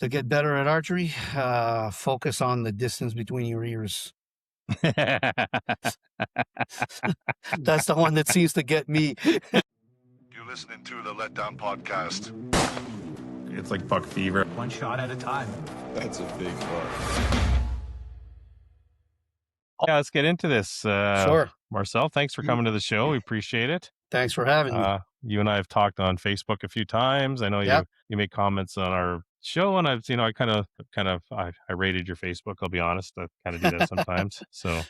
To get better at archery, focus on the distance between your ears. That's the one that seems to get me. You're listening to the Letdown Podcast. It's like buck fever. One shot at a time. That's a big buck. Yeah, let's get into this. Sure. Marcel, thanks for coming to the show. We appreciate it. Thanks for having me. You and I have talked on Facebook a few times. I know you make comments on our show, and I've I rated your Facebook. I'll be honest, I kind of do that sometimes. So,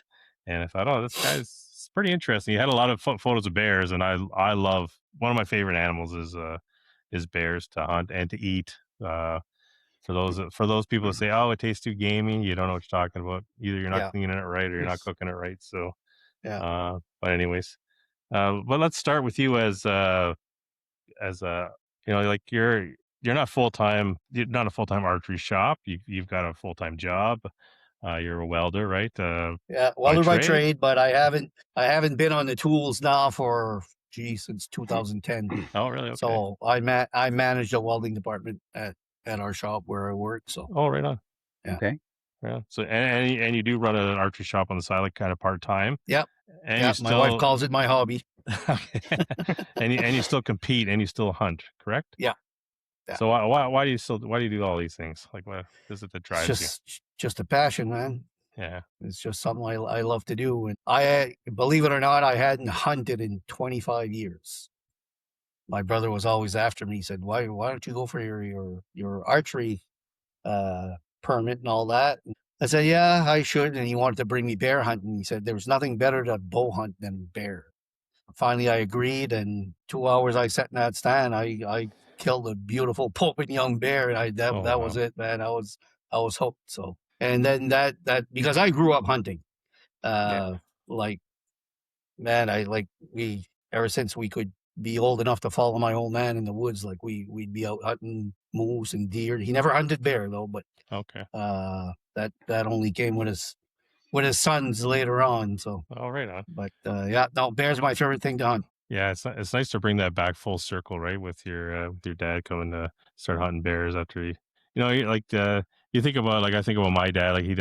and I thought, this guy's pretty interesting. He had a lot of photos of bears, and I love, one of my favorite animals is bears to hunt and to eat. For those people who say, "Oh, it tastes too gamey," you don't know what you're talking about. Either you're not cleaning it right, or you're not cooking it right. So, but anyways, but let's start with you as like you're not full-time. You're not a full-time archery shop. You've got a full-time job. You're a welder, right? Welder by trade, but I haven't been on the tools now for since 2010. Oh, really? Okay. So I manage the welding department at our shop where I work. So right on. Yeah. Okay. Yeah. So and you do run an archery shop on the side, like kind of part-time. Yep. And my wife calls it my hobby. and you still compete and you still hunt, correct? Yeah. So why do you do all these things? Like, what is it that drives you? Just a passion, man. Yeah. It's just something I love to do. And I, believe it or not, I hadn't hunted in 25 years. My brother was always after me. He said, why don't you go for your archery permit and all that? And I said, yeah, I should. And he wanted to bring me bear hunting. He said there was nothing better to bow hunt than bear. Finally, I agreed. And 2 hours I sat in that stand, I killed a beautiful pooping young bear. And that was it, man. I was hooked. So, and then that because I grew up hunting, ever since we could be old enough to follow my old man in the woods, like we'd be out hunting moose and deer. He never hunted bear though, but that only came with his sons later on. So right on. But bear's my favorite thing to hunt. Yeah, it's nice to bring that back full circle, right? With your dad coming to start hunting bears after you think about, like, I think about my dad, like he's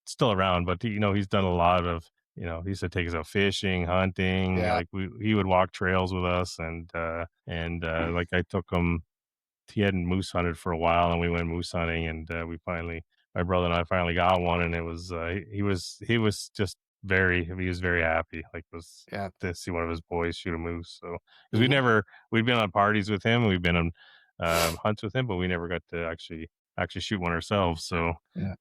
still around, but he's done a lot of. He used to take us out fishing, hunting. Yeah. Like he would walk trails with us, and like I took him. He hadn't moose hunted for a while, and we went moose hunting, and my brother and I finally got one, and it was he was very happy. Like, to see one of his boys shoot a moose. So because we'd been on parties with him, we've been on hunts with him, but we never got to actually shoot one ourselves. So yeah.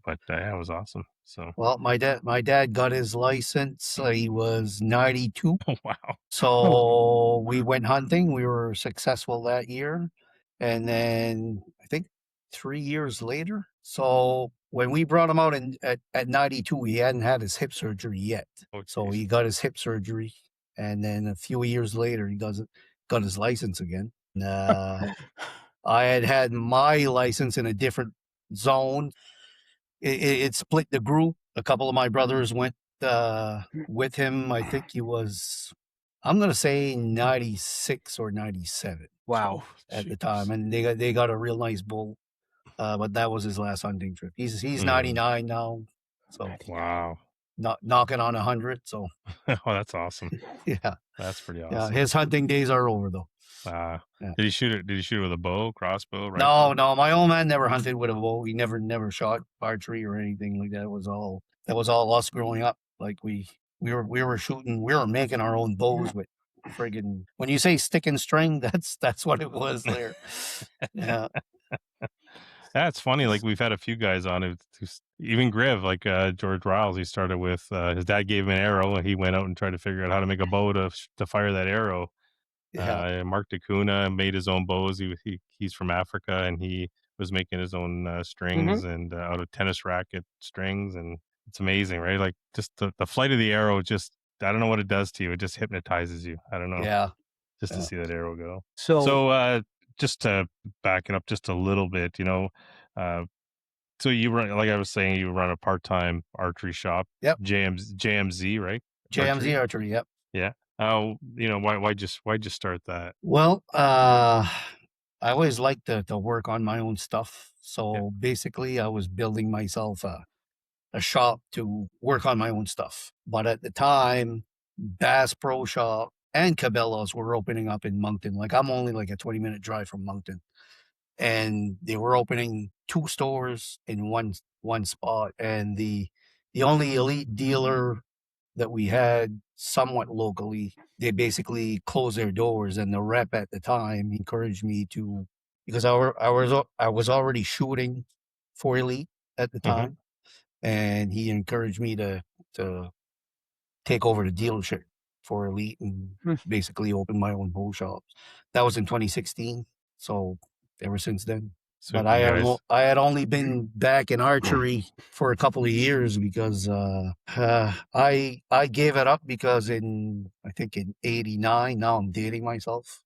But it was awesome. So, well, my dad got his license. He was 92. Oh, wow. So we went hunting. We were successful that year, and then I think 3 years later. So when we brought him out at 92, he hadn't had his hip surgery yet. Oh, so he got his hip surgery, and then a few years later, he got his license again. I had my license in a different zone. It split the group. A couple of my brothers went with him. I think he was, I'm going to say 96 or 97. Wow. At the time. And they got a real nice bull. But that was his last hunting trip. He's 99 now. So wow. Knocking on 100. So oh, that's awesome. Yeah. That's pretty awesome. Yeah, his hunting days are over though. Yeah. Did he shoot it with a bow, crossbow? Rifle? No. My old man never hunted with a bow. He never shot archery or anything like that. That was all us growing up. Like we were shooting. We were making our own bows with friggin'. When you say stick and string, that's what it was there. Yeah. That's funny. Like, we've had a few guys on it, even Griv, like George Riles. He started with his dad gave him an arrow, and he went out and tried to figure out how to make a bow to fire that arrow. Yeah. Mark DeCuna made his own bows. He's from Africa, and he was making his own strings and out of tennis racket strings, and it's amazing, right? Like, just the flight of the arrow, just, I don't know what it does to you. It just hypnotizes you. I don't know. Yeah. Just to see that arrow go. So just to back it up just a little bit, so you run, like I was saying, you run a part-time archery shop. Yep. JMZ, right? JMZ Archery. Yep. Yeah. Why'd you start that? Well, I always liked to work on my own stuff. So basically, I was building myself a shop to work on my own stuff. But at the time, Bass Pro Shop and Cabela's were opening up in Moncton. Like I'm only like a 20-minute drive from Moncton. And they were opening 2 stores in one spot. And the only elite dealer that we had somewhat locally, they basically closed their doors, and the rep at the time encouraged me to, because I was already shooting for elite at the time, and he encouraged me to take over the dealership for elite and basically open my own bow shops. That was in 2016. So ever since then. So But you I had only been back in archery for a couple of years because I gave it up because in in 89, now I'm dating myself.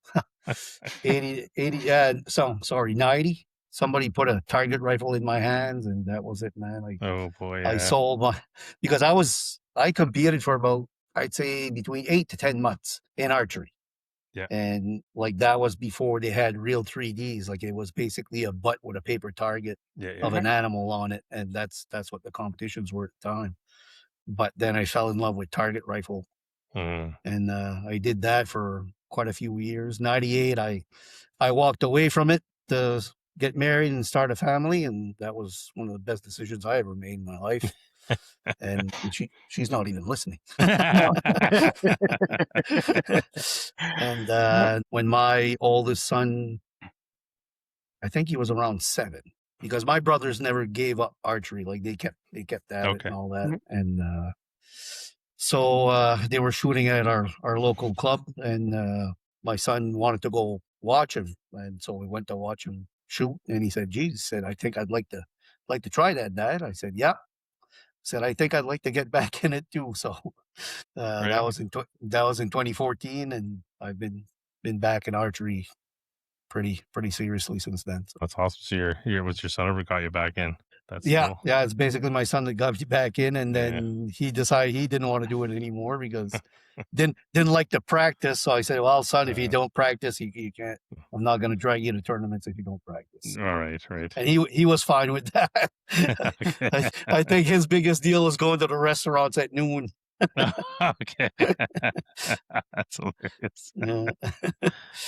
90. Somebody put a target rifle in my hands, and that was it, man. oh boy, I sold my, because I competed for about, I'd say between 8 to 10 months in archery. Yeah. And like that was before they had real 3Ds. Like it was basically a butt with a paper target of an animal on it. And that's what the competitions were at the time. But then I fell in love with target rifle. And I did that for quite a few years. 98, I walked away from it to get married and start a family. And that was one of the best decisions I ever made in my life. And she's not even listening. And when my oldest son, I think he was around 7, because my brothers never gave up archery. Like they kept at it and all that. And so they were shooting at our local club, and my son wanted to go watch him, and so we went to watch him shoot. And he said, "Geez," said, "I think I'd like to try that, Dad." I said, "Yeah." Said, "I think I'd like to get back in it too." So that was in 2014, and I've been back in archery pretty seriously since then. So. That's awesome. So was your son ever got you back in? That's cool. Yeah. It's basically my son that got me back in, and then he decided he didn't want to do it anymore because didn't like to practice. So I said, "Well, son, if you don't practice, you can't. I'm not going to drag you to tournaments if you don't practice." All right. And he was fine with that. I think his biggest deal was going to the restaurants at noon. Okay. That's hilarious.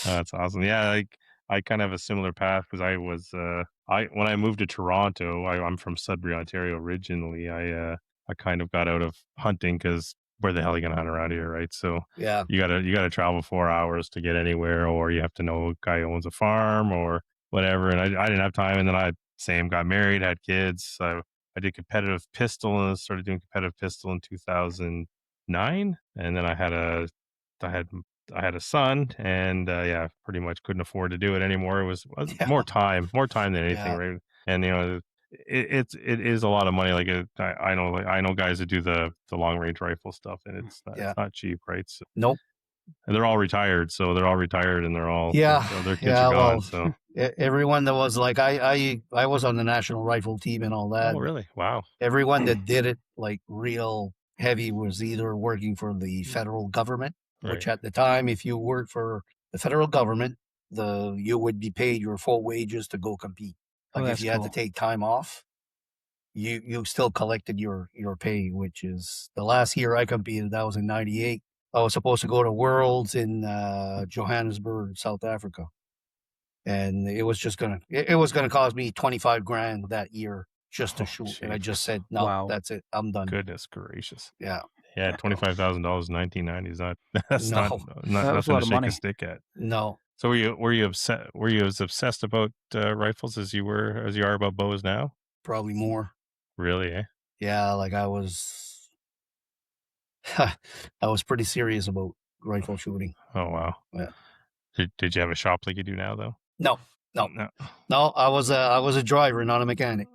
That's awesome. Yeah, I kind of have a similar path because I was when I moved to Toronto, I'm from Sudbury, Ontario originally. I kind of got out of hunting because where the hell are you gonna hunt around here, right? So yeah, you gotta travel 4 hours to get anywhere, or you have to know a guy who owns a farm or whatever. And I didn't have time, and then I got married, had kids. So I did competitive pistol and started doing competitive pistol in 2009, and then I had a son, and pretty much couldn't afford to do it anymore. It was more time than anything, right? And it is a lot of money. Like I know guys that do the long range rifle stuff, and it's not cheap, right? So, nope. And they're all retired, and they're all their kids are gone. So everyone that was like I was on the national rifle team and all that. Oh, really? Wow. Everyone that did it like real heavy was either working for the federal government, which at the time, if you worked for the federal government, you would be paid your full wages to go compete. Like if you had to take time off, you still collected your pay, which is the last year I competed. That was in 98. I was supposed to go to Worlds in Johannesburg, South Africa. And it was gonna cost me $25,000 that year just to shoot. Geez. And I just said, no, that's it. I'm done. Goodness gracious. Yeah. Yeah, $25,000 in 1990s. That's No. not nothing to shake a stick at. No. So were you as obsessed about rifles as you are about bows now? Probably more. Really? Eh? Yeah, like I was pretty serious about rifle shooting. Oh wow. Yeah. Did you have a shop like you do now though? No. I was a driver, not a mechanic.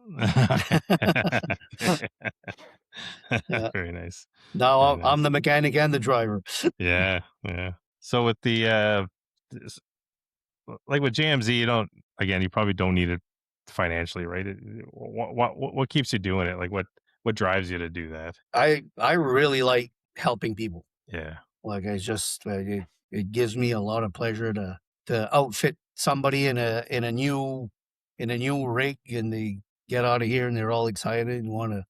Very nice. Now I'm the mechanic and the driver. Yeah. So with the like with JMZ, you probably don't need it financially, right? What keeps you doing it? Like what drives you to do that? I really like helping people. Yeah. Like it gives me a lot of pleasure to to outfit somebody in a new rig, and they get out of here and they're all excited and want to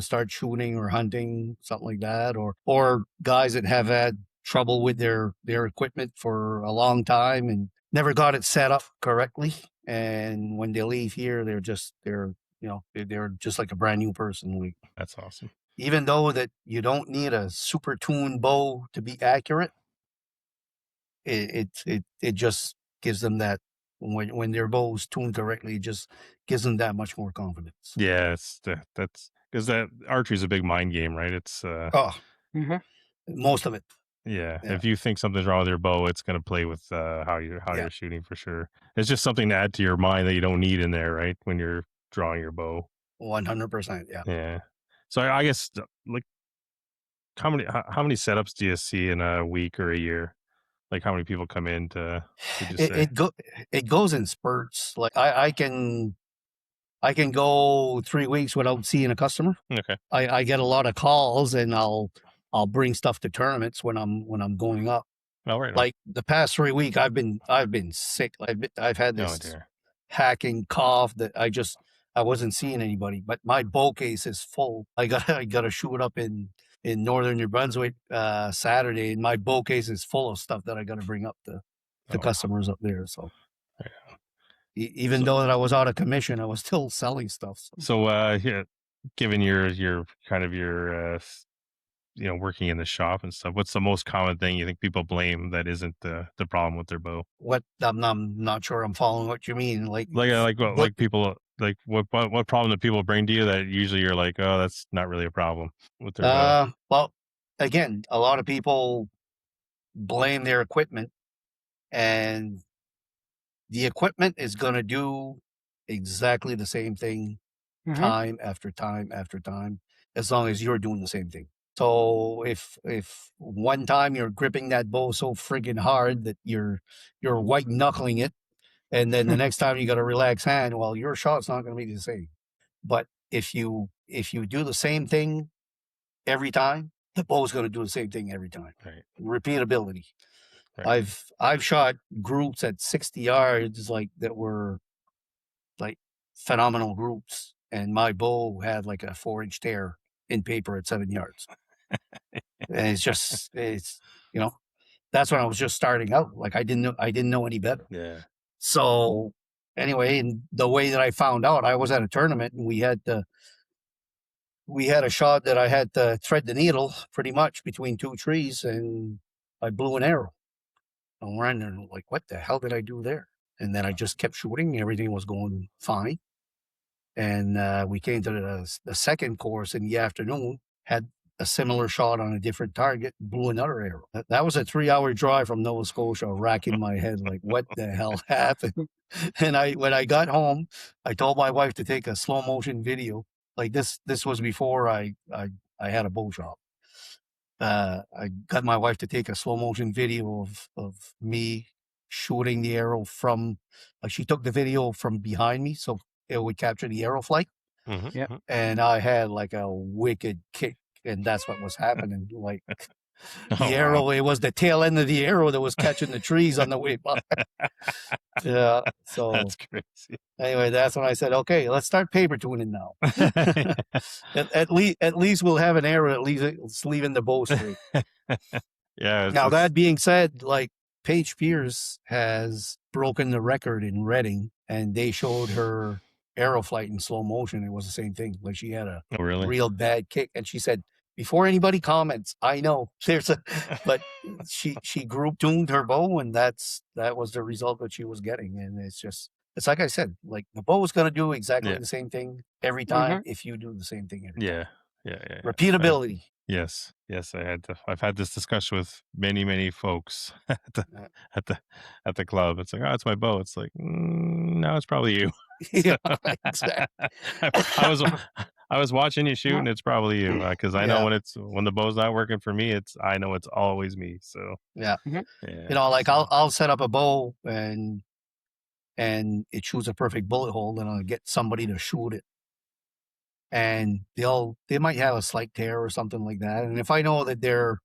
start shooting or hunting, something like that, or guys that have had trouble with their equipment for a long time and never got it set up correctly, and when they leave here they're just like a brand new person. Like, That's awesome. even though that you don't need a super tuned bow to be accurate, it just gives them that, when their bow's tuned correctly, it just gives them that much more confidence. Yeah, that's because that archery is a big mind game, right? It's Most of it. yeah. Yeah. If you think something's wrong with your bow, it's going to play with how you're shooting for sure. It's just something to add to your mind that you don't need in there, right? When you're drawing your bow. 100%. Yeah. Yeah. So I guess like how many setups do you see in a week or a year? Like how many people come in to just say? It goes in spurts. Like I can go 3 weeks without seeing a customer. Okay. I get a lot of calls, and I'll bring stuff to tournaments when I'm going up. Oh, right. Like the past 3 weeks, I've been sick. I've had Oh, this dear. hacking cough that I wasn't seeing anybody. But my bow case is full. I gotta shoot up in northern New Brunswick Saturday, and my bow case is full of stuff that I gotta bring up to customers up there. So even though that I was out of commission, I was still selling stuff. So yeah, given your kind of your working in the shop and stuff, what's the most common thing you think people blame that isn't the problem with their bow? What I'm not sure I'm following what you mean. Like People like what problem do people bring to you that usually you're like, oh, that's not really a problem with their bow? Well, again, a lot of people blame their equipment, and the equipment is going to do exactly the same thing time after time after time, as long as you're doing the same thing. So if one time you're gripping that bow so friggin' hard that you're white knuckling it, and then the next time you got a relaxed hand, well, your shot's not going to be the same. But if you do the same thing every time, the bow's going to do the same thing every time. Right. Repeatability. Right. I've shot groups at 60 yards that were like phenomenal groups, and my bow had like a 4-inch tear in paper at 7 yards. And it's that's when I was just starting out. Like I didn't know any better. Yeah. So anyway, and the way that I found out, I was at a tournament, and we had a shot that I had to thread the needle pretty much between two trees, and I blew an arrow. I'm running like, what the hell did I do there? And then I just kept shooting. Everything was going fine. And we came to the second course in the afternoon, had a similar shot on a different target, blew another arrow. That was a 3-hour drive from Nova Scotia, racking my head like, what the hell happened? And when I got home, I told my wife to take a slow motion video. Like this was before I had a bow shop. I got my wife to take a slow motion video of me shooting the arrow from, she took the video from behind me, so it would capture the arrow flight. Mm-hmm. Yeah. And I had like a wicked kick, and that's what was happening. Like the arrow, wow. It was the tail end of the arrow that was catching the trees on the way by. Yeah. So That's crazy. anyway, that's when I said, okay, let's start paper tuning now. at least we'll have an arrow at least it's leaving the bow straight. Yeah. Now, that being said, like Paige Pierce has broken the record in Reading, and they showed her arrow flight in slow motion. It was the same thing. Like she had a real bad kick, and she said, before anybody comments, I know but she group tuned her bow, and that was the result that she was getting. And it's like I said, like the bow is going to do exactly the same thing every time if you do the same thing every time. Yeah. Repeatability. Yes. I've had this discussion with many folks at the club. It's like, oh, it's my bow. It's like, no, it's probably you. Yeah, exactly. I was watching you shoot, and it's probably you, because I know when the bow's not working for me, I know it's always me. So yeah. Like I'll set up a bow and it shoots a perfect bullet hole, and I'll get somebody to shoot it, and they might have a slight tear or something like that. And if I know that they're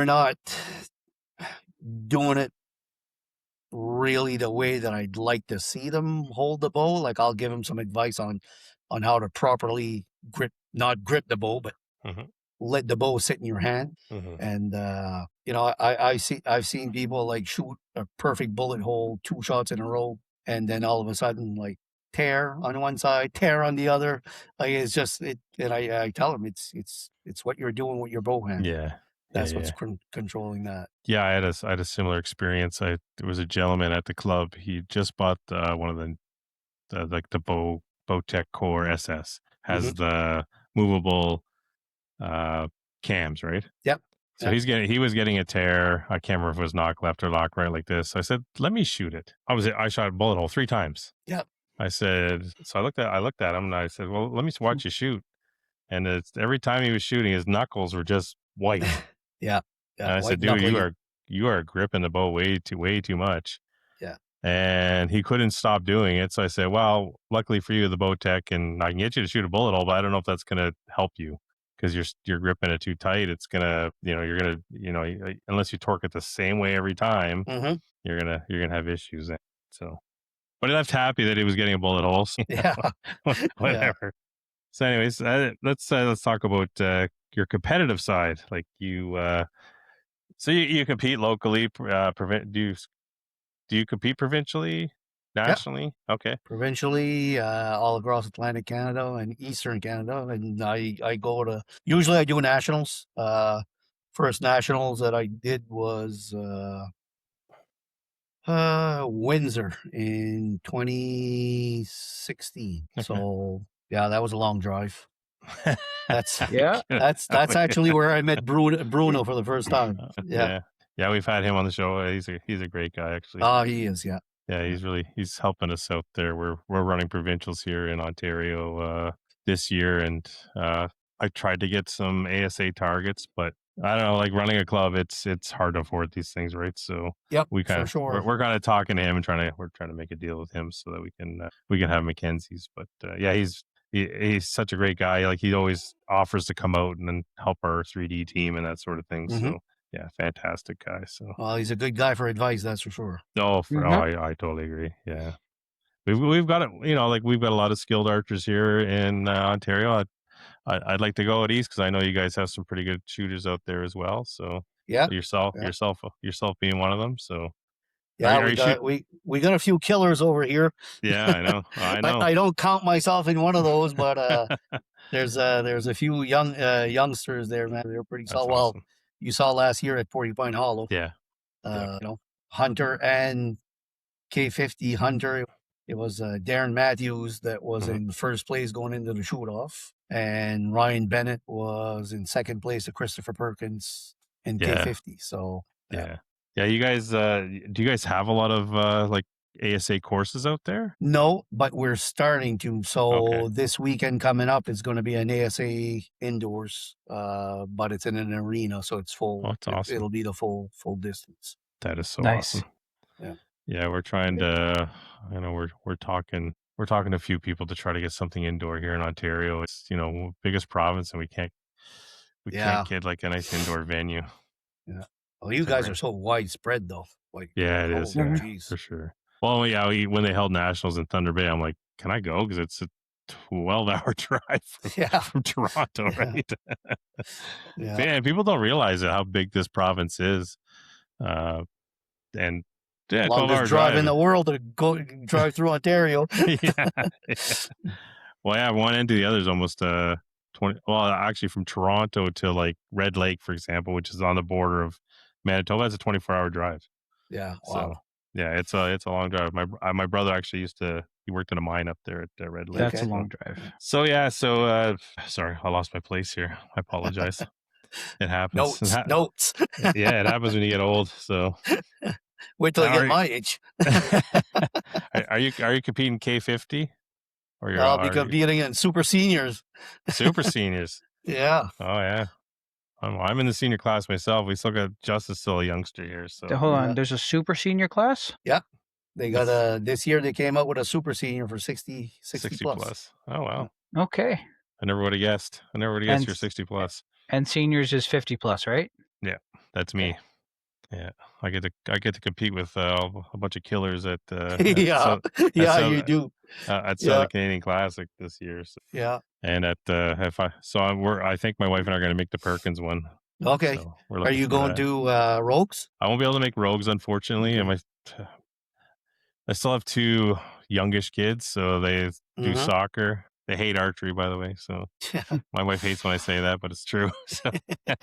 not doing it really the way that I'd like to see them hold the bow. Like I'll give them some advice on how to properly not grip the bow, but let the bow sit in your hand. And I've seen people like shoot a perfect bullet hole 2 shots in a row, and then all of a sudden like tear on one side, tear on the other. Like it's just it. And I tell them it's what you're doing with your bow hand. Yeah. That's what's controlling that. Yeah, I had a similar experience. There was a gentleman at the club. He just bought one of the Bowtech Core SS. Has the movable cams, right? Yep. So he was getting a tear. I can't remember if it was knock left or knock right like this. So I said, let me shoot it. I shot a bullet hole 3 times. Yep. I said, so I looked at him and I said, well, let me watch you shoot. And it's every time he was shooting, his knuckles were just white. Yeah. And I said, dude, you are gripping the bow way too much. Yeah. And he couldn't stop doing it. So I said, well, luckily for you, the Bowtech, and I can get you to shoot a bullet hole, but I don't know if that's going to help you because you're gripping it too tight. It's going to, you're going to, unless you torque it the same way every time, you're going to have issues. So, but he left happy that he was getting a bullet hole. So, yeah. Whatever. Yeah. So anyways, let's talk about your competitive side. Like so you compete locally. Do you compete provincially, nationally? Yep. Okay. Provincially, all across Atlantic Canada and Eastern Canada, and I go to. Usually, I do nationals. First nationals that I did was Windsor in 2016. Okay. So yeah, that was a long drive. That's actually where I met Bruno for the first time. Yeah, we've had him on the show. He's a great guy, actually. Oh, he is. Yeah. Yeah, he's helping us out there. We're running provincials here in Ontario this year, and I tried to get some ASA targets, but I don't know, like running a club, it's hard to afford these things, right? So we're kind of talking to him and we're trying to make a deal with him so that we can have Mackenzie's. But yeah, he's such a great guy. Like he always offers to come out and then help our 3D team and that sort of thing. So yeah, fantastic guy. So well, he's a good guy for advice, that's for sure. I totally agree. Yeah, we've got it. We've got a lot of skilled archers here in Ontario. I'd like to go out east because I know you guys have some pretty good shooters out there as well. So yeah, yourself being one of them. So yeah, we got a few killers over here. Yeah, I know. I don't count myself in one of those, but there's a few youngsters there, man. They're pretty solid. Awesome. Well, you saw last year at Porcupine Hollow. Yeah. Hunter and K50 Hunter. It was Darren Matthews that was in first place going into the shoot-off, and Ryan Bennett was in second place to Christopher Perkins in K50. So yeah. You guys, do you guys have a lot of like ASA courses out there? No, but we're starting to. So this weekend coming up is going to be an ASA indoors, but it's in an arena, so it's full. Oh, that's awesome. It'll be the full distance. That is so nice. Awesome. Yeah, we're trying to. We're talking to a few people to try to get something indoor here in Ontario. It's biggest province, and we can't get like a nice indoor venue. Yeah. Well, you guys are so widespread, though. Like, yeah, it is. Yeah, for sure. Well, yeah, when they held nationals in Thunder Bay, I'm like, can I go? Because it's a 12-hour drive from Toronto, right? Man, people don't realize how big this province is. And yeah, longest drive in the world to go drive through Ontario. Well, yeah, one end to the other is almost 20. Well, actually, from Toronto to like Red Lake, for example, which is on the border of Manitoba, that's a 24-hour drive. Yeah. Wow. So yeah, it's a long drive. My brother actually he worked in a mine up there at Red Lake. That's a long drive. So yeah, sorry, I lost my place here. I apologize. It happens. Notes. Yeah, it happens when you get old. So wait till I get my age. Are you competing K50? Or I'll be competing in super seniors. Super seniors. Yeah. Oh yeah. I'm in the senior class myself. We still got Justice still a youngster here. So hold on, there's a super senior class? Yeah. They got this year they came out with a super senior for 60 plus. Oh wow. Okay. I never would have guessed. You're 60 plus. And seniors is 50 plus, right? Yeah, that's me. Yeah, I get to compete with a bunch of killers at Yeah, at yeah, you do. Yeah, Southern Canadian Classic this year. So, yeah. and at I think my wife and I are going to make the Perkins one. Okay. So we're Are looking you for going that. to Rogues? I won't be able to make rogues, unfortunately. Okay. I still have two youngish kids, so they do Mm-hmm. soccer. They hate archery, by the way. So my wife hates when I say that, but it's true. So You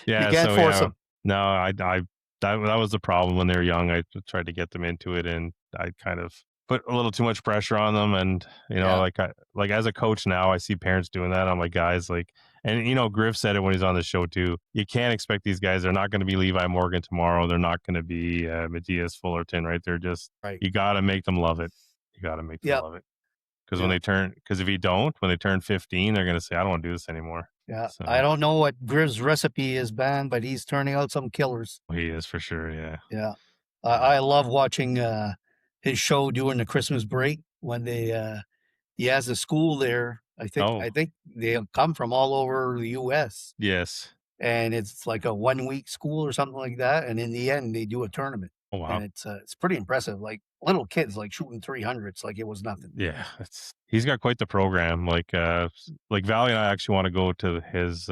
yeah, can't so force yeah, them. no, that was the problem when they were young. I tried to get them into it, and I kind of put a little too much pressure on them. And Yeah. like as a coach now, I see parents doing that. I'm like, guys, like, and Griff said it when he's on the show too. You can't expect these guys. They're not going to be Levi Morgan tomorrow. They're not going to be Matthias Fullerton, right? They're just Right. you got to make them love it. You got to make them Yep. love it. Because Yeah. if you don't, when they turn 15, they're going to say, I don't want to do this anymore. Yeah. So I don't know what Griff's recipe is, Ben, but he's turning out some killers. he is for sure. Yeah. Yeah. I love watching his show during the Christmas break when he has a school there. I think they come from all over the US. Yes. And it's like a 1 week school or something like that. And in the end they do a tournament. Oh wow. And it's pretty impressive. Like little kids like shooting 300s like it was nothing. Yeah, he's got quite the program. Like Valley and I actually want to go to his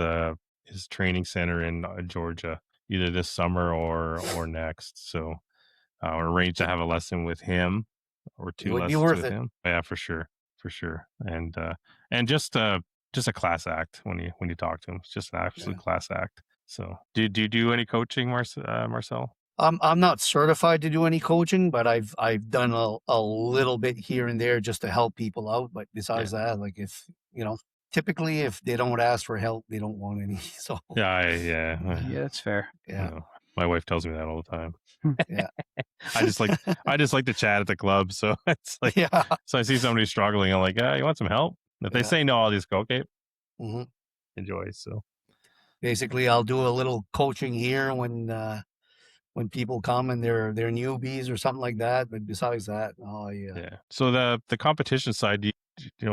training center in Georgia either this summer or next. So we're arranged to have a lesson with him or It two would be lessons worth with it. him. Yeah, for sure, and just a class act when you talk to him. It's just an absolute class act. So do you do any coaching, Marcel? I'm not certified to do any coaching, but I've done a little bit here and there just to help people out. But besides that, like if typically if they don't ask for help, they don't want any. So Yeah, that's fair. yeah, my wife tells me that all the time. yeah. I just like to chat at the club. So it's like, Yeah. So I see somebody struggling. I'm like, you want some help? If they say no, I'll just go, okay, Mm-hmm. enjoy. So basically, I'll do a little coaching here when people come and they're newbies or something like that. But besides that, yeah. So the competition side,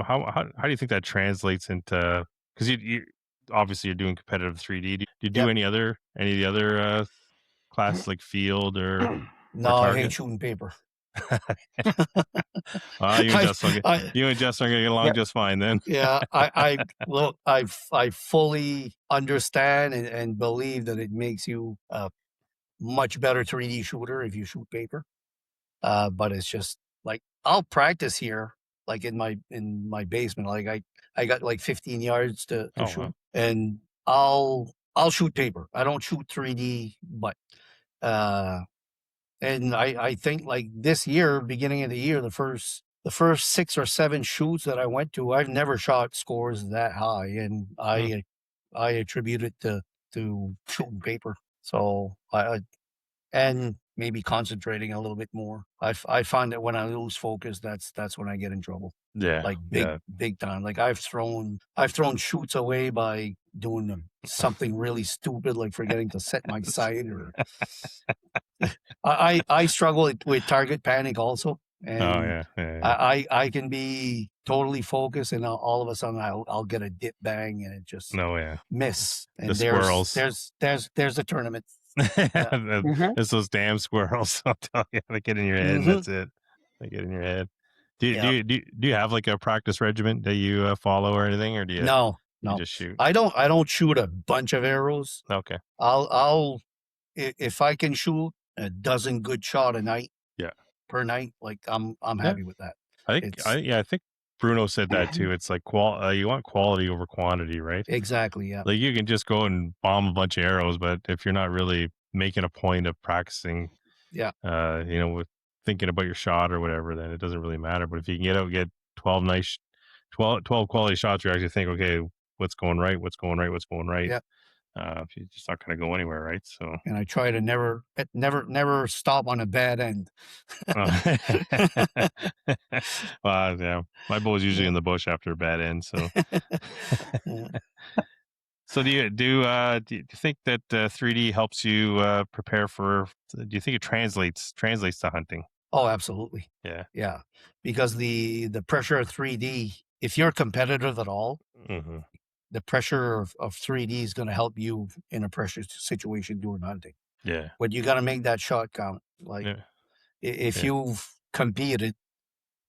how do you think that translates into? Because you obviously you're doing competitive 3D. Do you do any of the other classes like field or no, I hate shooting paper. You and Justin are going to get along just fine then. Yeah, I fully understand and believe that it makes you a much better 3D shooter if you shoot paper. But it's just like I'll practice here, like in my basement. Like I got like 15 yards to shoot, wow. and I'll shoot paper. I don't shoot 3D, but and I think like this year, beginning of the year, the first 6 or 7 shoots that I went to, I've never shot scores that high, and I attribute it to shooting paper. So and maybe concentrating a little bit more. I find that when I lose focus, that's when I get in trouble. Yeah, Like big time. Like I've thrown shoots away by doing something really stupid, like forgetting to set my sight, or I struggle with target panic also. And I can be totally focused, and all of a sudden I'll get a dip bang, and it just miss. And the squirrels. There's a tournament. It's those damn squirrels. I'll tell you, they get in your head. And that's it. They get in your head. Do you have like a practice regimen that you follow or anything, or do you? No. You just shoot. I don't shoot a bunch of arrows. Okay. I'll if I can shoot a dozen good shot a night. Yeah. Per night, like I'm happy with that. I think Bruno said that too. It's like you want quality over quantity, right? Exactly. Yeah. Like you can just go and bomb a bunch of arrows, but if you're not really making a point of practicing, with thinking about your shot or whatever, then it doesn't really matter. But if you can get 12 quality shots, you actually think, okay, what's going right? Yeah. You're just not going to go anywhere, right? So, and I try to never stop on a bad end. Well, yeah, my bow is usually in the bush after a bad end. So, so do you think that 3D helps you prepare for? Do you think it translates to hunting? Oh, absolutely. Yeah. Because the pressure of 3D, if you're competitive at all, the pressure of 3D is going to help you in a pressure situation during hunting. Yeah. but you got to make that shot count. Like if you've competed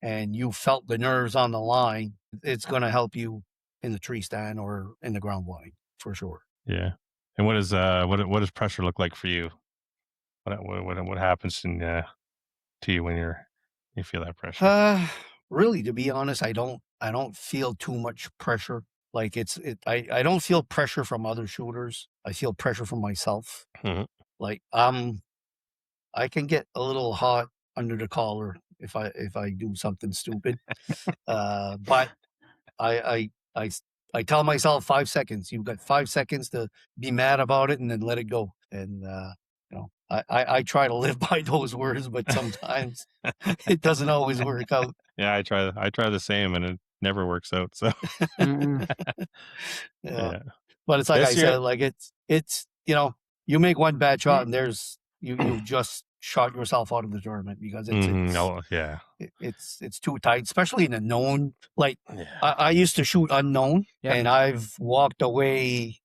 and you felt the nerves on the line, it's going to help you in the tree stand or in the ground blind for sure. Yeah. And what does pressure look like for you? What happens to you when you feel that pressure? Really, to be honest, I don't feel too much pressure. Like I don't feel pressure from other shooters. I feel pressure from myself. Mm-hmm. Like I can get a little hot under the collar if I do something stupid. But I tell myself 5 seconds. You've got 5 seconds to be mad about it and then let it go. And I try to live by those words, but sometimes it doesn't always work out. Yeah, I try the same, and it never works out. So yeah. But it's like I said, like it's you make one bad shot and there's you've just shot yourself out of the tournament because it's too tight, especially in a known. Like I used to shoot unknown, and I've walked away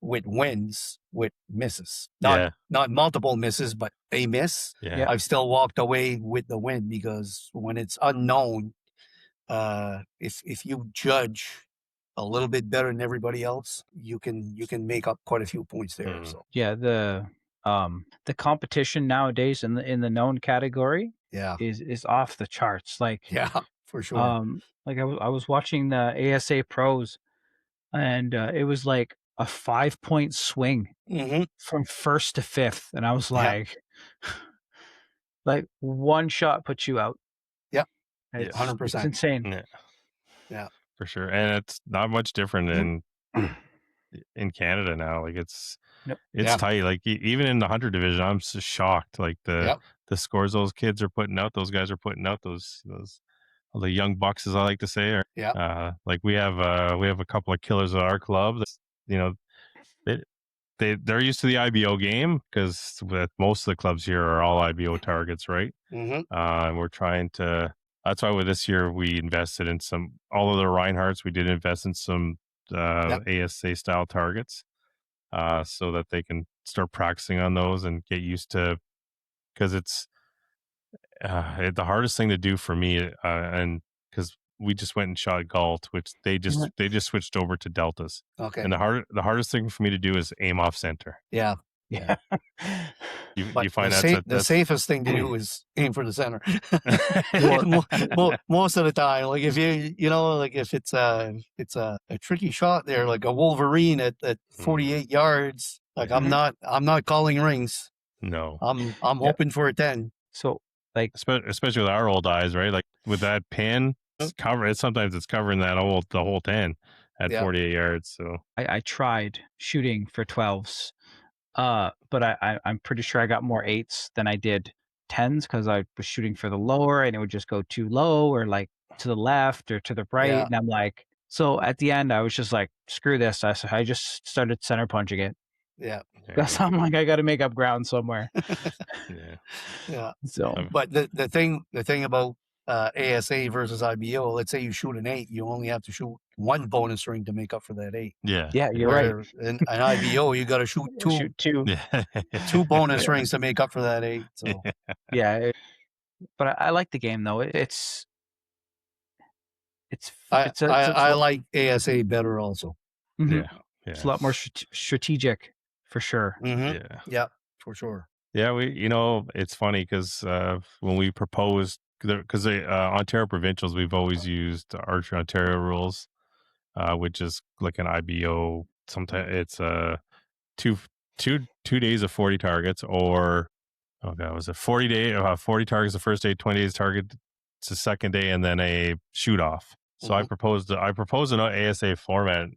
with wins with misses, not multiple misses, but a miss. I've still walked away with the win because when it's unknown, if you judge a little bit better than everybody else, you can make up quite a few points there. So the competition nowadays in the known category is off the charts. Like for sure. Like I was watching the ASA pros, and it was like a 5-point swing from first to fifth, and I was like, like one shot puts you out. Yep, 100%. It's insane. Yeah, for sure. And it's not much different in Canada now. Like it's tight. Like even in the 100 division, I'm so shocked. Like the scores those kids are putting out, those guys are putting out, those the young bucks, as I like to say. Like we have a couple of killers at our club. They're used to the IBO game because most of the clubs here are all IBO targets, right? And we're trying to. That's why with this year we invested in all of the Reinhardts. We did invest in some ASA style targets, so that they can start practicing on those and get used to. Because it's the hardest thing to do for me, and because we just went and shot Galt, which they just switched over to Deltas. Okay. And the hardest thing for me to do is aim off center. Yeah. You find the safest thing to do is aim for the center. Most of the time, like if like if it's a tricky shot there, like a Wolverine at 48 yards, like I'm not calling rings. No, I'm hoping for a 10. So like especially with our old eyes, right? Like with that pin, sometimes it's covering the whole 10 at 48 yards. So I tried shooting for 12s. But I'm pretty sure I got more 8s than I did 10s because I was shooting for the lower and it would just go too low or like to the left or to the right. And I'm like, so at the end, I was just like, screw this. I just started center punching it. Yeah. Because I'm like, I got to make up ground somewhere. So, but the thing about ASA versus IBO, let's say you shoot an 8, you only have to shoot one bonus ring to make up for that 8. Yeah, you're right. In an IBO, you got to shoot two bonus rings to make up for that 8. So but I like the game though. I like ASA better also. It's a lot more strategic for sure. Yeah, for sure. Yeah, it's funny because when we proposed, because Ontario provincials, we've always used Archery Ontario rules, which is like an IBO. Sometimes it's two days of 40 targets, or was it 40 targets the first day, 20 days target it's the second day, and then a shoot off. So I proposed an ASA format,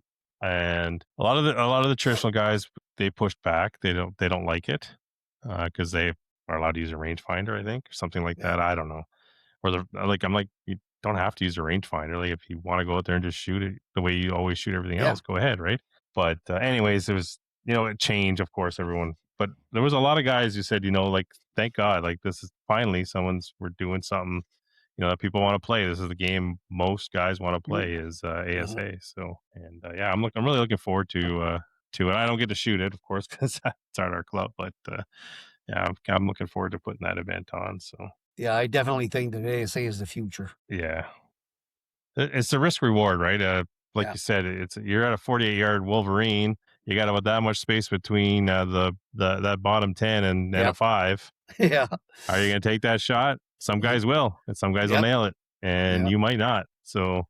and a lot of the traditional guys, they pushed back. They don't like it because they are allowed to use a rangefinder, I think, or something like that. I don't know. Or I'm like, you don't have to use a rangefinder. Like if you want to go out there and just shoot it the way you always shoot everything else, go ahead, right? But anyways, it was it changed, of course, everyone. But there was a lot of guys who said, like, thank God, like this is finally we're doing something, that people want to play. This is the game most guys want to play is ASA. So, and I'm really looking forward to to it. I don't get to shoot it, of course, because it's at our club. But yeah, I'm looking forward to putting that event on. So Yeah, I definitely think the ASA is the future. yeah, it's the risk reward, right? Like you said, you're at a 48-yard Wolverine. You got about that much space between that bottom 10 and a 5. Yeah. Are you going to take that shot? Some guys will, and some guys will nail it, and you might not. So,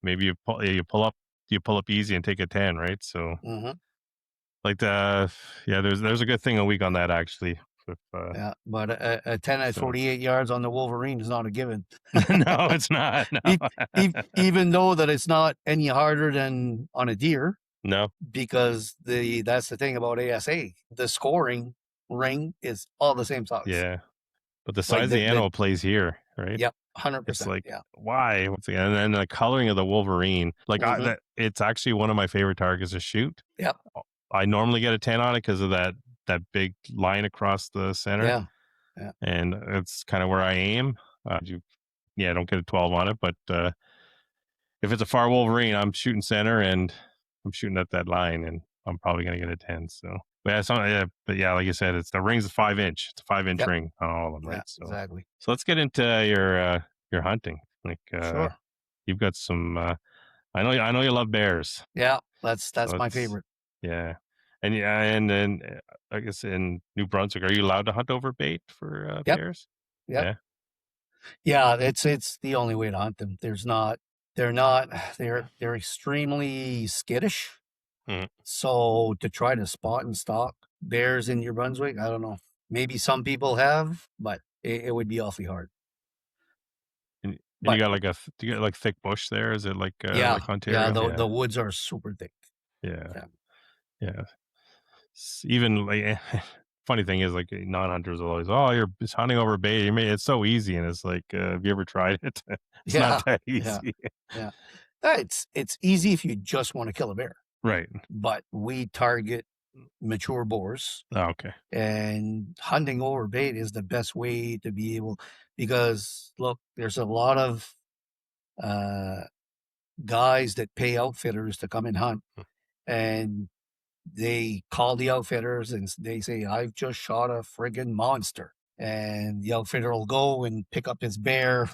maybe you pull up easy and take a 10, right? So, like there's a good thing a week on that actually. But a 10 at 48 yards on the Wolverine is not a given. No, it's not. No. Even though that it's not any harder than on a deer. No, because that's the thing about ASA. The scoring ring is all the same size. Yeah, but the size of the animal plays here, right? Yep, 100%. It's like why? And then the coloring of the Wolverine, like it's actually one of my favorite targets to shoot. Yep. I normally get a 10 on it because of that big line across the center. Yeah. And it's kind of where I aim. I don't get a 12 on it, but if it's a far Wolverine, I'm shooting center and I'm shooting at that line, and I'm probably going to get a 10. So, but like you said, the ring's a 5-inch. It's a 5-inch ring on all of them, right? So, exactly. So let's get into your hunting. Like, sure. You've got some. I know you love bears. Yeah, that's my favorite. Yeah, and then I guess in New Brunswick, are you allowed to hunt over bait for bears? Yeah. Yeah, it's the only way to hunt them. They're extremely skittish. So to try to spot and stalk bears in New Brunswick, I don't know. Maybe some people have, but it would be awfully hard. And you got do you get thick bush there? Is it like Ontario? Yeah, the woods are super thick. Yeah. Even like funny thing is like non-hunters will always, you're just hunting over bait. It's so easy, and it's like, have you ever tried it? It's not that easy. Yeah. It's easy if you just want to kill a bear. Right. But we target mature boars. Oh, okay. And hunting over bait is the best way to be able, because look, there's a lot of guys that pay outfitters to come and hunt, and they call the outfitters and they say, I've just shot a friggin' monster. And the outfitter will go and pick up his bear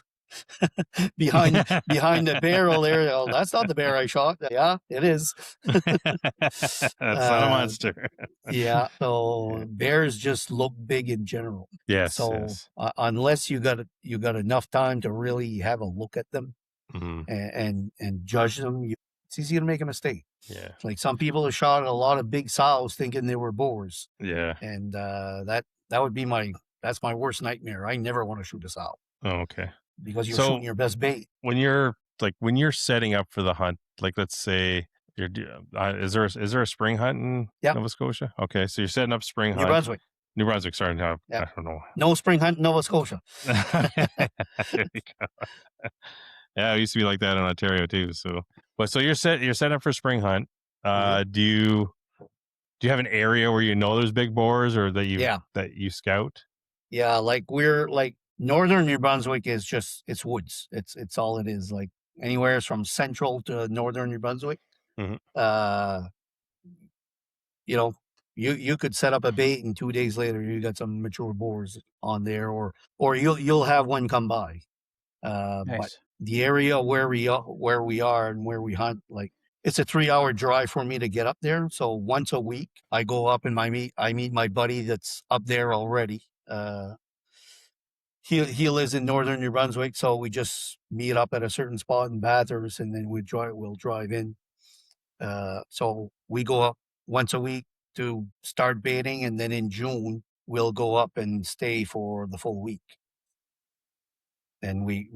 behind the barrel there. Oh, that's not the bear I shot. Yeah, it is. That's not a monster. Yeah. So bears just look big in general. Yes. So unless you got enough time to really have a look at them and judge them, it's easy to make a mistake. Yeah. Like some people have shot a lot of big sows thinking they were boars. Yeah. And that would be that's my worst nightmare. I never want to shoot a sow. Oh, okay. Because you're shooting your best bait. When you're setting up for the hunt, like let's say is there a spring hunt in Nova Scotia? Okay, so you're setting up spring hunt. New Brunswick, sorry. No, I don't know. No spring hunt in Nova Scotia. There you go. Yeah, it used to be like that in Ontario too. So you're set up for spring hunt. Do you have an area where there's big boars, or that you scout? Yeah, like we're like northern New Brunswick is just it's woods. It's all it is. Like anywhere from central to northern New Brunswick. You could set up a bait and 2 days later you got some mature boars on there, or you'll have one come by. Nice. But the area where we are and where we hunt, like it's a 3-hour drive for me to get up there. So once a week I go up and I meet my buddy that's up there already. He lives in northern New Brunswick, so we just meet up at a certain spot in Bathurst, and then we'll drive in. So we go up once a week to start baiting, and then in June we'll go up and stay for the full week. And we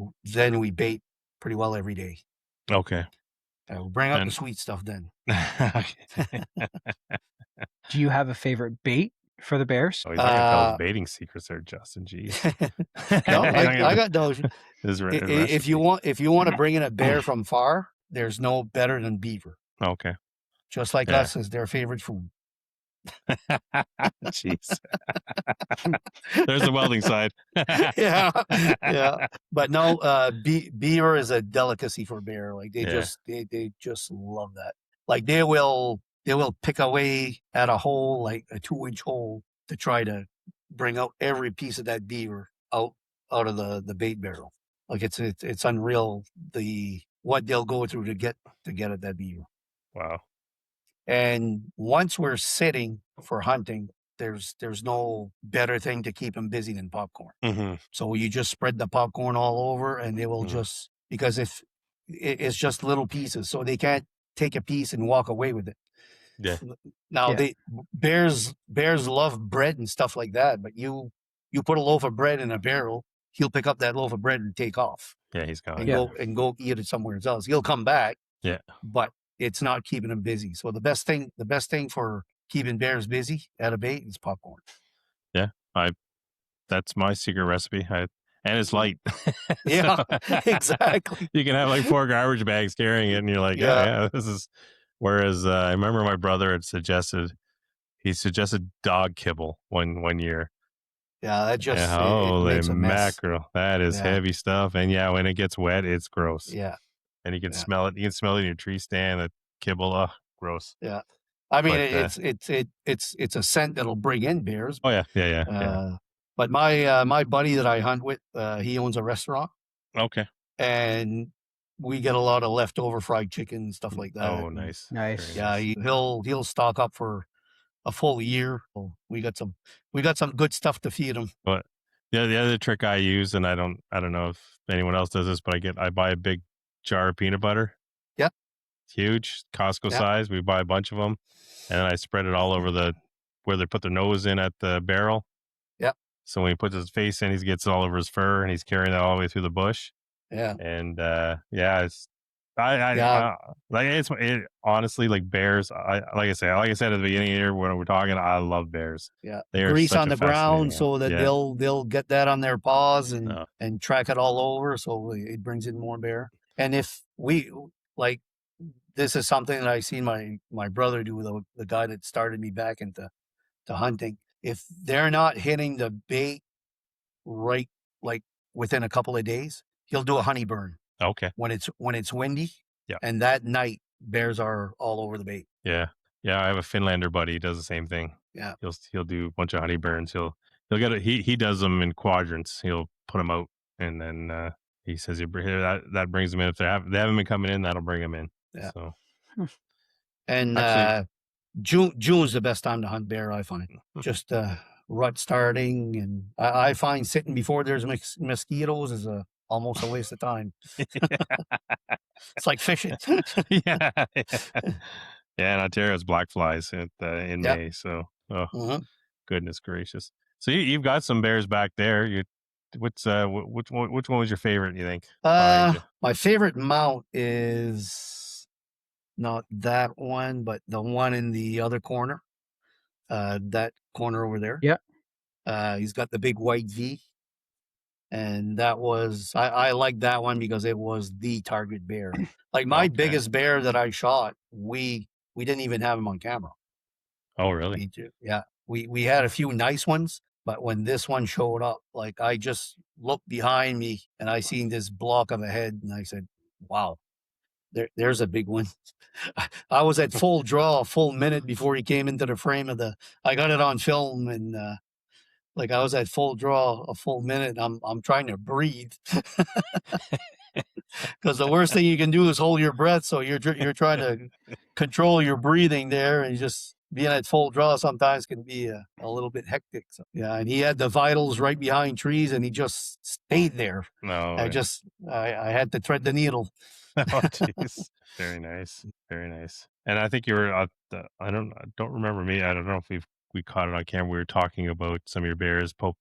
bait pretty well every day. Okay. We'll bring out the sweet stuff then. Do you have a favorite bait for the bears? Oh, he's not gonna tell his baiting secrets there, Justin. Jeez. No, I got those. If you want to bring in a bear from far, there's no better than beaver. Okay. Just like us is their favorite food. Jeez. There's the welding side. Yeah. But no, beaver is a delicacy for bear. Like they just love that. Like they will they will pick away at a hole, like a 2-inch hole, to try to bring out every piece of that beaver out of the bait barrel. Like it's unreal what they'll go through to get at that beaver. Wow. And once we're sitting for hunting, there's no better thing to keep them busy than popcorn. Mm-hmm. So you just spread the popcorn all over, and they will just, because if it's just little pieces, so they can't take a piece and walk away with it. Yeah. Now Yeah. bears love bread and stuff like that, but you put a loaf of bread in a barrel, he'll pick up that loaf of bread and take off. Yeah, he's gone. And go eat it somewhere else. He'll come back. Yeah. But it's not keeping him busy. So the best thing for keeping bears busy at a bait is popcorn. Yeah. That's my secret recipe. And it's light. Yeah, exactly. You can have like 4 garbage bags carrying it, and you're like, yeah, this is. Whereas I remember my brother had suggested dog kibble one year. Yeah, that just holy it makes a mess. mackerel. That is heavy stuff. And yeah, when it gets wet, it's gross. Yeah. And you can smell it. You can smell it in your tree stand, that kibble. Oh, gross. Yeah. I mean, But, it's a scent that'll bring in bears. Oh yeah. But my buddy that I hunt with, he owns a restaurant. Okay. And we get a lot of leftover fried chicken and stuff like that. Oh, nice. Nice. Yeah, he'll stock up for a full year. We got some good stuff to feed him. But the other trick I use, and I don't know if anyone else does this, but I buy a big jar of peanut butter. Yep. It's huge, Costco size. We buy a bunch of them, and then I spread it all over where they put their nose in at the barrel. Yep. So when he puts his face in, he gets it all over his fur, and he's carrying that all the way through the bush. Yeah. And it's honestly, like bears. Like I said at the beginning here when we're talking, I love bears. Yeah, they grease on the ground so that they'll get that on their paws and track it all over, so it brings in more bear. And if we like, this is something that I seen my brother do, the guy that started me back into hunting. If they're not hitting the bait right, like within a couple of days, he'll do a honey burn. Okay. When it's windy. Yeah. And that night bears are all over the bait. Yeah. Yeah. I have a Finlander buddy. He does the same thing. Yeah. He'll do a bunch of honey burns. He'll get it. He does them in quadrants. He'll put them out, and then he says that brings them in. If they haven't been coming in, that'll bring them in. Yeah. So. And actually, June's the best time to hunt bear, I find. Just rut starting, and I find sitting before there's mosquitoes is almost a waste of time. It's like fishing. Yeah. In Ontario, it's black flies in May. So, goodness gracious. So you've got some bears back there. Which one was your favorite, you think? My favorite mount is not that one, but the one in the other corner. That corner over there. Yeah. He's got the big white V. And that was, I like that one because it was the target bear. Like my biggest bear that I shot, we didn't even have him on camera. Oh, really? Yeah. We had a few nice ones, but when this one showed up, like I just looked behind me and I seen this block of a head, and I said, wow, there's a big one. I was at full draw, a full minute before he came into the frame I got it on film, and like I was at full draw, a full minute. I'm trying to breathe because the worst thing you can do is hold your breath. So you're trying to control your breathing there, and just being at full draw sometimes can be a little bit hectic. So, yeah, and he had the vitals right behind trees, and he just stayed there. No, I had to thread the needle. Oh, jeez. Very nice, very nice. And I think you were. I don't remember me. I don't know if we caught it on camera. We were talking about some of your bears, Pope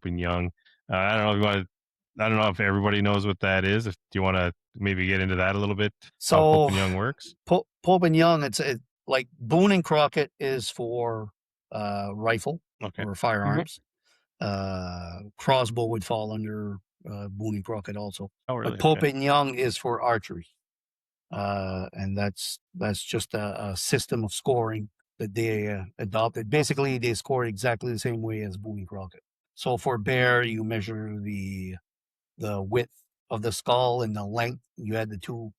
and Young. I don't know if you want to. I don't know if everybody knows what that is. Do you want to maybe get into that a little bit? So how Pope and Young works. Pope and Young, it's like Boone and Crockett is for rifle or firearms. Crossbow would fall under Boone and Crockett also. Oh, really? But Pope and Young is for archery, and that's just a system of scoring that they adopted. Basically, they score exactly the same way as Boone and Crockett. So for bear, you measure the width of the skull and the length. You add the two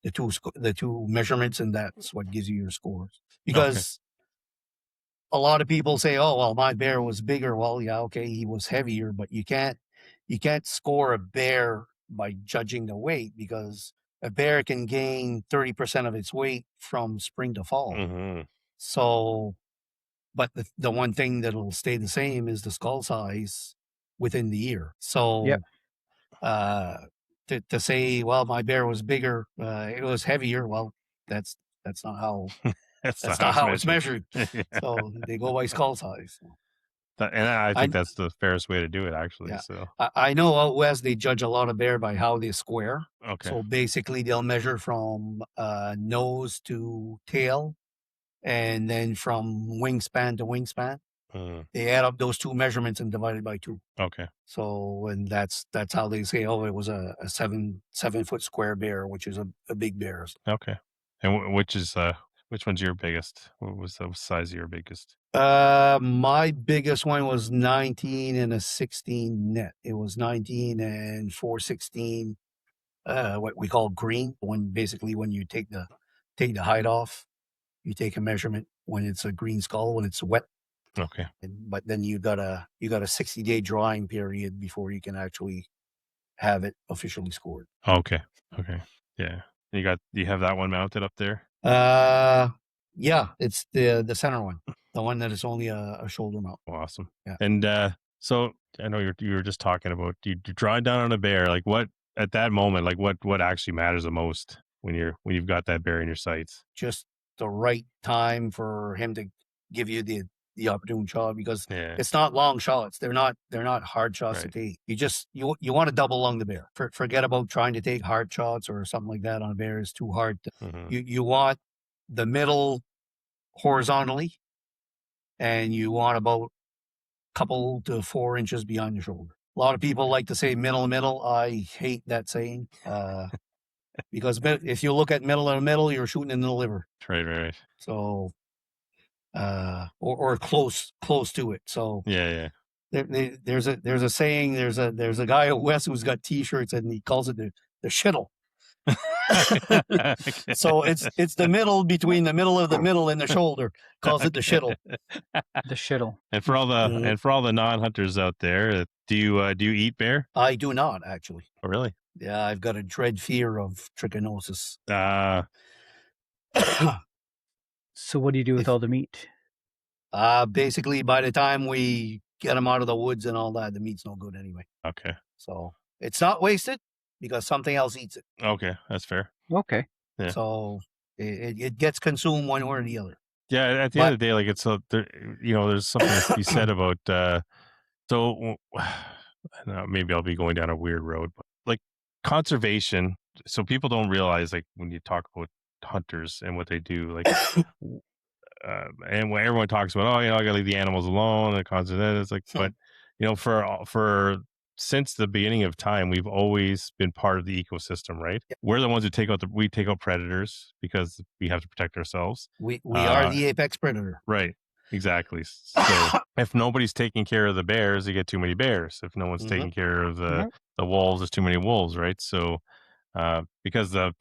the two measurements, and that's what gives you your scores. Because a lot of people say, "Oh, well, my bear was bigger." Well, yeah, okay, he was heavier, but you can't score a bear by judging the weight, because a bear can gain 30% of its weight from spring to fall. Mm-hmm. So, but the one thing that'll stay the same is the skull size within the year. So, Yep. To say, well, my bear was bigger, it was heavier. Well, that's not how That's not how it's measured. measured. So they go by skull size. And I think I that's the fairest way to do it, actually. yeah, So I know out west they judge a lot of bear by how they square. okay, So basically, they'll measure from nose to tail, and then from wingspan to wingspan. They add up those two measurements and divide it by 2. okay, So, and that's how they say, oh, it was a 7-foot square bear, which is a big bear. okay. And which one's your biggest? What was the size of your biggest? My biggest one was 19 and a 16 net. It was 19 and 4/16, what we call green. When you take the hide off, you take a measurement when it's a green skull, when it's wet. Okay. But then you got a 60-day drying period before you can actually have it officially scored. Okay. Yeah. You have that one mounted up there? Yeah, it's the center one, the one that is only a shoulder mount. Oh, awesome. Yeah. And so I know you were just talking about you draw down on a bear. Like what at that moment, like what actually matters the most when you've got that bear in your sights? Just the right time for him to give you the opportune shot, because it's not long shots. They're not hard shots to take. You just you want to double lung the bear. Forget about trying to take hard shots or something like that on a bear. It's too hard. You want the middle horizontally, and you want about a couple to 4 inches beyond your shoulder. A lot of people like to say middle. I hate that saying, because if you look at middle of the middle, you're shooting in the liver. Right. So, or close to it. So yeah. There's a saying. There's a guy at West who's got T-shirts, and he calls it the shittle. So it's the middle between the middle of the middle and the shoulder. Calls it the shittle. The shittle. And for all the non-hunters out there, do you eat bear? I do not, actually. Oh, really? Yeah, I've got a dread fear of trichinosis. So what do you do with all the meat? Basically, by the time we get them out of the woods and all that, the meat's no good anyway. Okay. So it's not wasted because something else eats it. Okay, that's fair. Okay. Yeah. So it gets consumed one way or the other. Yeah, at the end of the day, like it's there's something to be said about. So maybe I'll be going down a weird road, but like conservation. So people don't realize, like, when you talk about hunters and what they do, like, and when everyone talks about, I gotta leave the animals alone, and conservation, it's like, but for since the beginning of time, we've always been part of the ecosystem, right? Yep. We're the ones who take out predators because we have to protect ourselves. We are the apex predator. Right. Exactly. So if nobody's taking care of the bears, you get too many bears. If no one's taking care of the wolves, there's too many wolves, right? So because the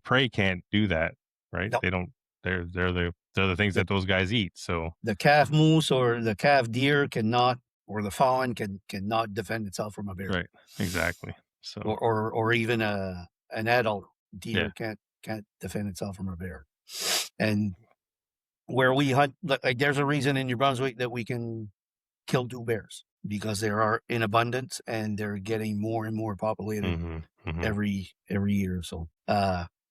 prey can't do that, right? Nope. They don't. They're the things that those guys eat. So the calf moose or the calf deer cannot, or the fawn cannot defend itself from a bear. Right. Exactly. So or even an adult deer can't defend itself from a bear. And where we hunt, like, there's a reason in New Brunswick that we can kill 2 bears, because they are in abundance and they're getting more and more populated every year. So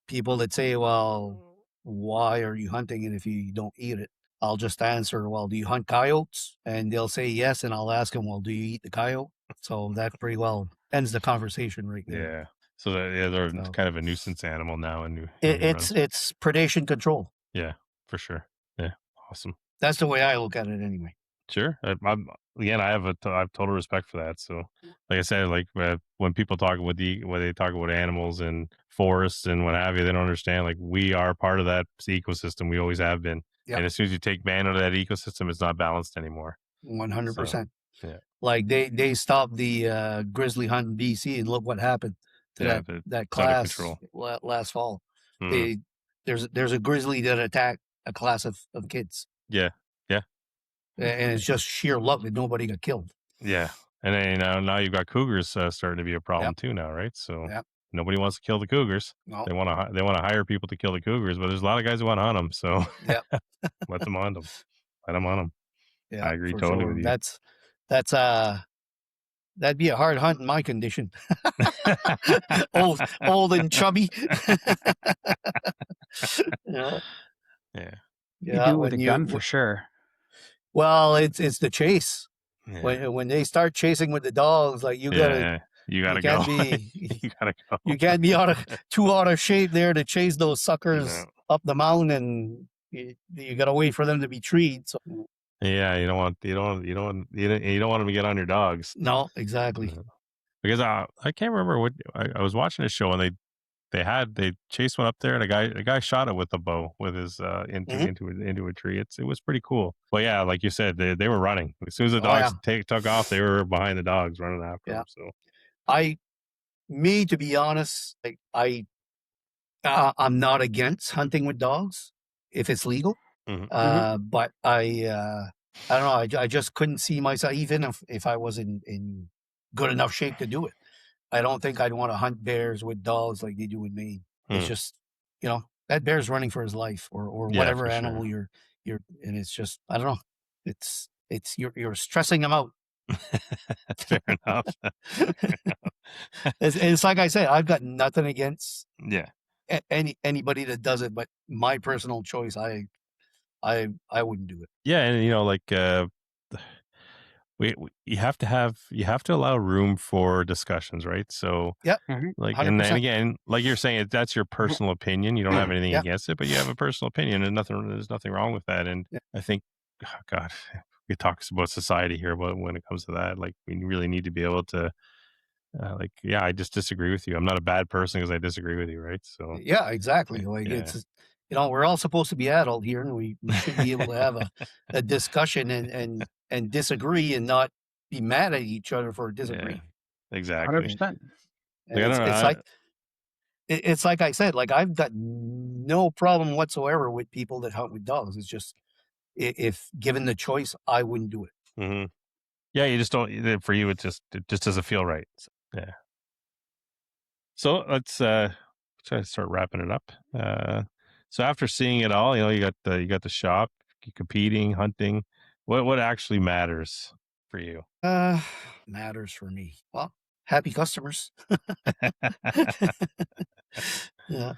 people that say, well, why are you hunting it if you don't eat it? I'll just answer, well, do you hunt coyotes? And they'll say yes, and I'll ask them, well, do you eat the coyote? So that pretty well ends the conversation right there. Yeah. So they're kind of a nuisance animal now. It's predation control. Yeah, for sure. Yeah, awesome. That's the way I look at it anyway. Sure. I have total respect for that. So, like I said, like when people talk when they talk about animals and forests and what have you, they don't understand. Like, we are part of that ecosystem. We always have been. Yep. And as soon as you take man out of that ecosystem, it's not balanced anymore. 100%. Yeah. Like they stopped the grizzly hunt in BC, and look what happened to that class last fall. there's a grizzly that attacked a class of kids. Yeah. And it's just sheer luck that nobody got killed. Yeah. And then, now you've got cougars starting to be a problem too now, right? So nobody wants to kill the cougars. No. They want to hire people to kill the cougars, but there's a lot of guys who want to hunt them. So let them on them. Let them on them. Yeah, I agree totally with you. That's that'd be a hard hunt in my condition. old and chubby. Yeah. You do with a gun for sure. Well, it's the chase. Yeah. When they start chasing with the dogs, like you gotta go. You can't be too out of shape there to chase those suckers up the mountain, and you gotta wait for them to be treed. So yeah, you don't want them to get on your dogs. No, exactly. Because I can't remember what I was watching a show, and they chased one up there, and a guy shot it with a bow with his into a tree. It was pretty cool. Well, yeah, like you said, they were running as soon as the dogs took off. They were behind the dogs running after them. So to be honest, like I'm not against hunting with dogs if it's legal. But I don't know. I just couldn't see myself, even if I was in good enough shape to do it. I don't think I'd want to hunt bears with dogs like they do with me. It's just, that bear's running for his life, or whatever animal you're, and it's just, I don't know. It's you're stressing them out. Fair enough. It's like I said, I've got nothing against anybody that does it, but my personal choice, I wouldn't do it. Yeah, and you have to allow room for discussions, right? So like, 100%. And then again, like you're saying, that's your personal opinion. You don't have anything against it, but you have a personal opinion, and there's nothing wrong with that. And I think, God, we talk about society here, but when it comes to that, like, we really need to be able to, I just disagree with you. I'm not a bad person because I disagree with you, right? So yeah, exactly. Like it's, we're all supposed to be adult here, and we should be able to have a discussion and disagree and not be mad at each other for disagreeing. Yeah, exactly. 100%. It's like I said, like, I've got no problem whatsoever with people that hunt with dogs. It's just, if given the choice, I wouldn't do it. Mm-hmm. Yeah, you just don't. For you, it just doesn't feel right. So, yeah. So let's try to start wrapping it up. So after seeing it all, you got the shop, competing, hunting. What actually matters for you? Matters for me. Well, happy customers. Yeah.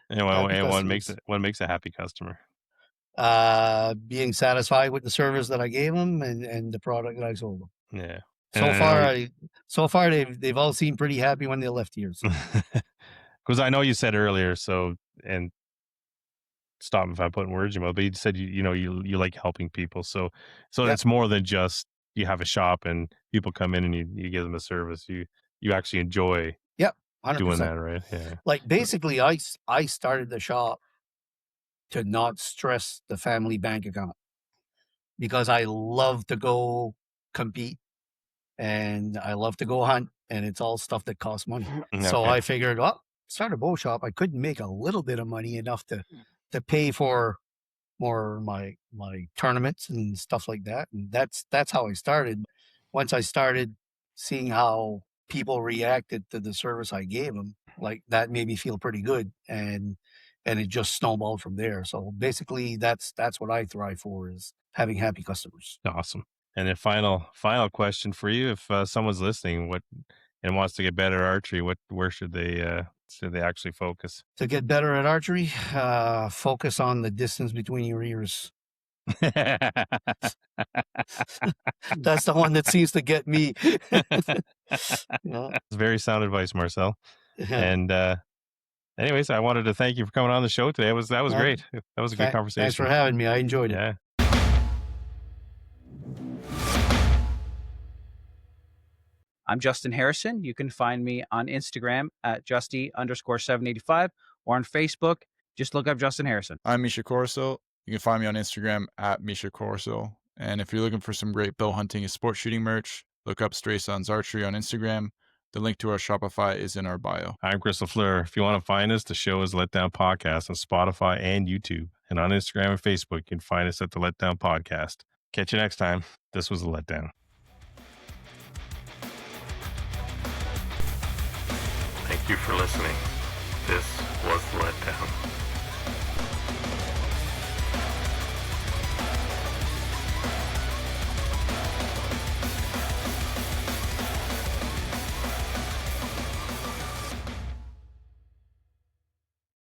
And what makes a happy customer? Being satisfied with the service that I gave them and the product that I sold them. Yeah. So far they've all seemed pretty happy when they left here. Because I know you said earlier, and stop me if I'm putting words in your mouth, but you said you like helping people. So it's more than just you have a shop and people come in and you give them a service. You actually enjoy 100%. doing that, right? Yeah. Like, basically, I started the shop to not stress the family bank account, because I love to go compete and I love to go hunt, and it's all stuff that costs money. Okay. So I figured, start a bow shop. I could make a little bit of money, enough to pay for more my tournaments and stuff like that. And that's how I started. Once I started seeing how people reacted to the service I gave them, like, that made me feel pretty good, and it just snowballed from there. So basically, that's what I thrive for, is having happy customers. Awesome. And then final question for you: if someone's listening, and wants to get better at archery, where should they actually focus? To get better at archery, focus on the distance between your ears. That's the one that seems to get me. It's very sound advice, Marcel. And anyways, I wanted to thank you for coming on the show today. That was great. That was a good conversation. Thanks for having me. I enjoyed it. Yeah. I'm Justin Harrison. You can find me on Instagram at Justy_785, or on Facebook. Just look up Justin Harrison. I'm Misha Corso. You can find me on Instagram at Misha Corso. And if you're looking for some great bow hunting and sport shooting merch, look up Stray Sons Archery on Instagram. The link to our Shopify is in our bio. I'm Chris LaFleur. If you want to find us, the show is Letdown Podcast on Spotify and YouTube. And on Instagram and Facebook, you can find us at the Letdown Podcast. Catch you next time. This was The Letdown. Thank you for listening. This was The Letdown.